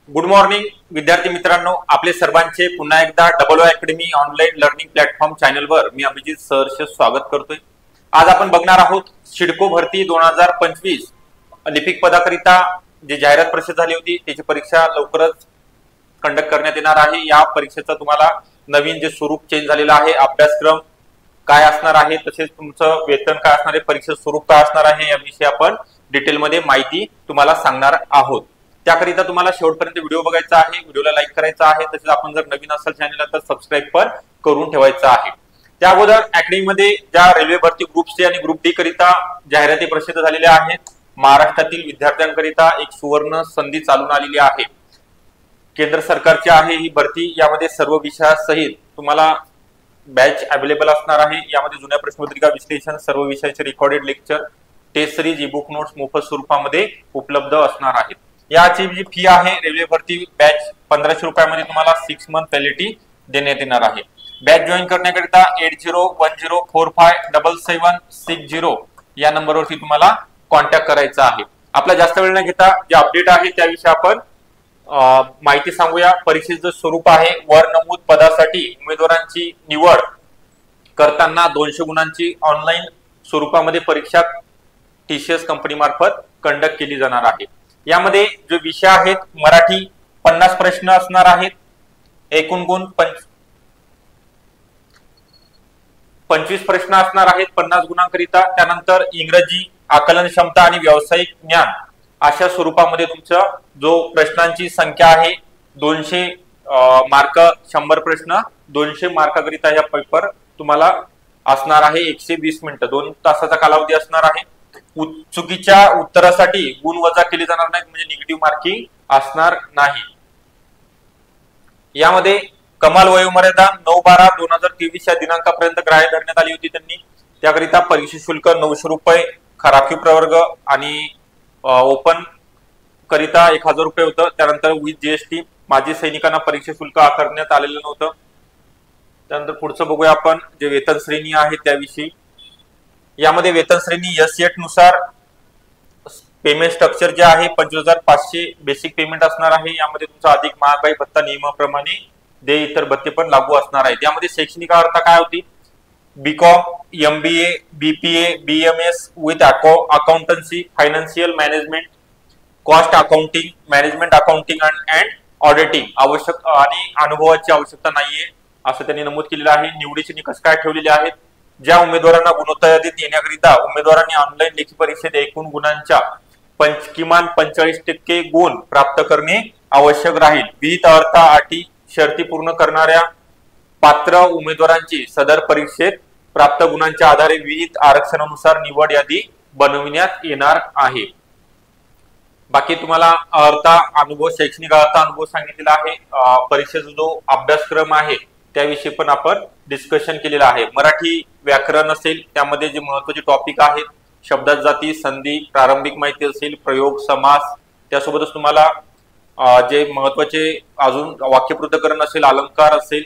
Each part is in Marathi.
गुड मॉर्निंग विद्यार्थी मित्रांनो, आपले सर्वांचे पुन्हा एकदा double O academy online learning platform चॅनलवर मी अभिजित सहर्ष स्वागत करतोय। आज आपण बघणार आहोत सिडको भरती 2025 लिपिक पदाकरिता जी जाहिरात प्रसिद्ध झाली होती त्याची परीक्षा लवकरच कंडक्ट करण्यात येणार आहे। या परीक्षेचा तुम्हाला नवीन जे स्वरूप चेंज झालेला आहे, अभ्यासक्रम काय असणार आहे, तसेच तुमचं वेतन काय असणार आहे, परीक्षेचं स्वरूप काय असणार आहे याविषयी आपण डिटेलमध्ये माहिती तुम्हाला सांगणार आहोत। त्याकरिता तुम्हाला शेवटपर्यंत व्हिडिओ बघायचा आहे, व्हिडिओला लाईक करायचा आहे, तसेच आपण जर नवीन असाल चॅनलला तर सबस्क्राइब पण करून ठेवायचं आहे। त्या अगोदर अकॅडमीमध्ये ज्या रेल्वे भरती ग्रुप सी आणि ग्रुप डी करिता जाहिराती प्रसिद्ध झालेल्या आहेत, महाराष्ट्रातील विद्यार्थ्यांकरिता एक सुवर्ण संधी चालून आलेली आहे। केंद्र सरकारची आहे ही भरती, यामध्ये सर्व विषयासहित तुम्हाला बॅच अवेलेबल असणार आहे। यामध्ये जुन्या प्रश्नपत्रिका विश्लेषण, सर्व विषयाचे recorded lecture, test series, e book notes मोफत स्वरूपामध्ये उपलब्ध असणार आहेत। याची जी फी आहे रेल्वे भरती बॅच 1500 रुपयामध्ये तुम्हाला 6 मंथ व्हॅलिडिटी देण्यात येणार आहे। बॅच जॉईन करण्याकरिता 8010457760 या नंबरवरती तुम्हाला कॉन्टॅक्ट करायचा आहे। आपला जास्त वेळ न घेता जे अपडेट आहे त्याविषयी आपण माहिती सांगूया। परीक्षेचं स्वरूप आहे, वर नमूद पदासाठी उमेदवारांची निवड करताना 200 गुणांची ऑनलाईन स्वरूपामध्ये परीक्षा टीसीएस कंपनी मार्फत कंडक्ट केली जाणार आहे। यामध्ये जो विषय आहेत मराठी 50 प्रश्न असणार आहेत, एकूण गुण 25 प्रश्न असणार आहेत 50 गुणांकरिता। त्यानंतर इंग्रजी, आकलन क्षमता आणि व्यावसायिक ज्ञान अशा स्वरूपामध्ये तुमचा जो प्रश्नांची संख्या आहे 200 मार्क, 100 प्रश्न 200 मार्काकरिता या पेपर तुम्हाला असणार आहे। 120 मिनिटं 2 तासाचा कालावधी असणार आहे। चुकीच्या उत्तरासाठी गुण वजा केले जाणार नाहीत, म्हणजे निगेटिव्ह मार्किंग असणार नाही। यामध्ये कमाल वयोमर्यादा 9/12/2023 या दिनांकापर्यंत ग्राह्य धरण्यात आली होती त्यांनी। त्याकरिता परीक्षा शुल्क 900 रुपये, राखीव प्रवर्ग आणि ओपन करिता 1000 रुपये होतं। त्यानंतर विथ जीएसटी माजी सैनिकांना परीक्षा शुल्क आकारण्यात आलेलं नव्हतं। त्यानंतर पुढचं बघूया आपण जे वेतन श्रेणी आहे त्याविषयी। यामध्ये वेतन श्रेणी S8 नुसार पेमेंट स्ट्रक्चर जे आहे 25,500 बेसिक पेमेंट असणार आहे। यामध्ये तुमचा अधिक महागाई भत्ता नियमाप्रमाणे दे इतर भत्ते पण लागू असणार आहेत। यामध्ये शैक्षणिक अर्हता काय होती? BCom, MBA, BPA, BMS with accountancy, financial management, cost accounting, management accounting and auditing आवश्यक आणि अनुभवाची आवश्यकता नाहीये असं त्यांनी नमूद केलेलं आहे। निवडीचे निकष काय ठेवलेले आहेत? ज्या उमेदवारांना गुणवत्ता यादीत येण्याकरिता उमेदवारांनी ऑनलाईन लेखी परीक्षेत एकूण गुणांच्या किमान 45% गुण प्राप्त करणे आवश्यक राहील। विहित अर्हता अटी शर्ती पूर्ण करणाऱ्या पात्र उमेदवारांची सदर परीक्षेत प्राप्त गुणांच्या आधारे विहित आरक्षणानुसार निवड यादी बनविण्यात येणार आहे। बाकी तुम्हाला अर्हता, अनुभव, शैक्षणिक अर्हता, अनुभव सांगितलेला आहे। परीक्षेचा जो अभ्यासक्रम आहे त्याविषयी पण आपण डिस्कशन केलेलं आहे। मराठी व्याकरण असेल, त्यामध्ये जे महत्त्वाचे टॉपिक आहेत शब्दात जाती, संधी, प्रारंभिक माहिती असेल, प्रयोग, समास, त्यासोबतच तुम्हाला जे महत्त्वाचे अजून वाक्यपृथक्करण असेल, अलंकार असेल,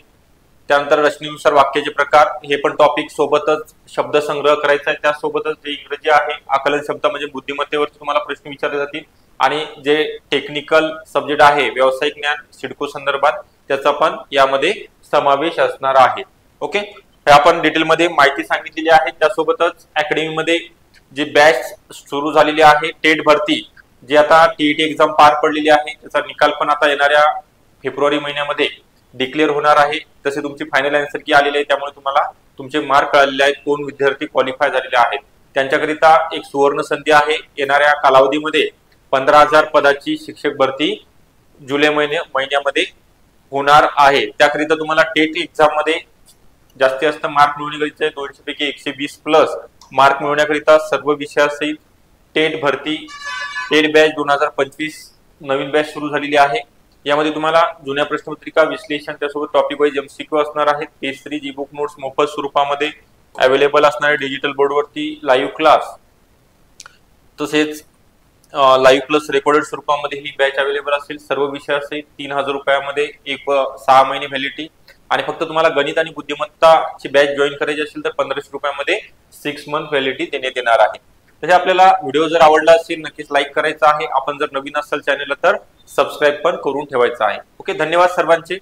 त्यानंतर रचनेनुसार वाक्याचे प्रकार हे पण टॉपिक सोबतच शब्द संग्रह करायचा आहे। त्यासोबतच जे इंग्रजी आहे, आकलन क्षमता म्हणजे बुद्धिमत्तेवरती तुम्हाला प्रश्न विचारले जातील आणि जे टेक्निकल सब्जेक्ट आहे व्यावसायिक ज्ञान सिडको संदर्भात त्याचा पण यामध्ये समावेश असणार आहे। ओके, हे आपण डिटेलमध्ये माहिती सांगितलेली आहे। त्यासोबतच अकॅडमीमध्ये जी बॅच सुरू झालेली आहे टेट भरती, जी आता टीईटी एक्झाम पार पडलेली आहे, त्याचा निकाल पण आता येणाऱ्या फेब्रुवारी महिन्यामध्ये डिक्लेअर होणार आहे। तसे तुमची फायनल आन्सर की आलेली आहे, त्यामुळे तुम्हाला तुमचे मार्क कळलेले आहेत, कोण विद्यार्थी क्वालिफाय झालेले आहेत त्यांच्याकरिता एक सुवर्ण संधी आहे। येणाऱ्या कालावधीमध्ये 15,000 पदाची शिक्षक भरती जुलै महिन्यामध्ये होणार आहे। त्याकरिता तुम्हाला टेट एक्झाम मध्ये जास्तीत जास्त मार्क मिळवणे गरजेचे आहे। 200 पैकी 120 प्लस मार्क मिळवण्याकरिता सर्व विषयासहित टेट भरती टेट बॅच 2025 नवीन बॅच सुरू झालेली आहे। यामध्ये तुम्हाला जुन्या प्रश्नपत्रिका विश्लेषण, त्यासोबत टॉपिक वाईज MCQ असणार आहेत। Test series, e book notes मोफत स्वरूपामध्ये अवेलेबल असणारे डिजिटल बोर्डवरती लाईव्ह क्लास, तसेच लाईव्ह प्लस रेकॉर्डेड स्वरूपामध्ये ही बॅच अवेलेबल असेल। सर्व विषयासहित 3000 रुपयामध्ये 6 महिने व्हॅलिडिटी आणि फक्त तुम्हाला गणित आणि बुद्धिमत्ताची बॅच जॉईन करायची असेल तर 1500 रुपयामध्ये 6 मंथ व्हॅलिडिटी देण्यात येणार आहे। तसे आपल्याला व्हिडिओ जर आवडला असेल नक्कीच लाईक करायचा आहे। आपण जर नवीन असाल चॅनलला तर सबस्क्राईब पण करून ठेवायचं आहे. ओके, धन्यवाद सर्वांचे.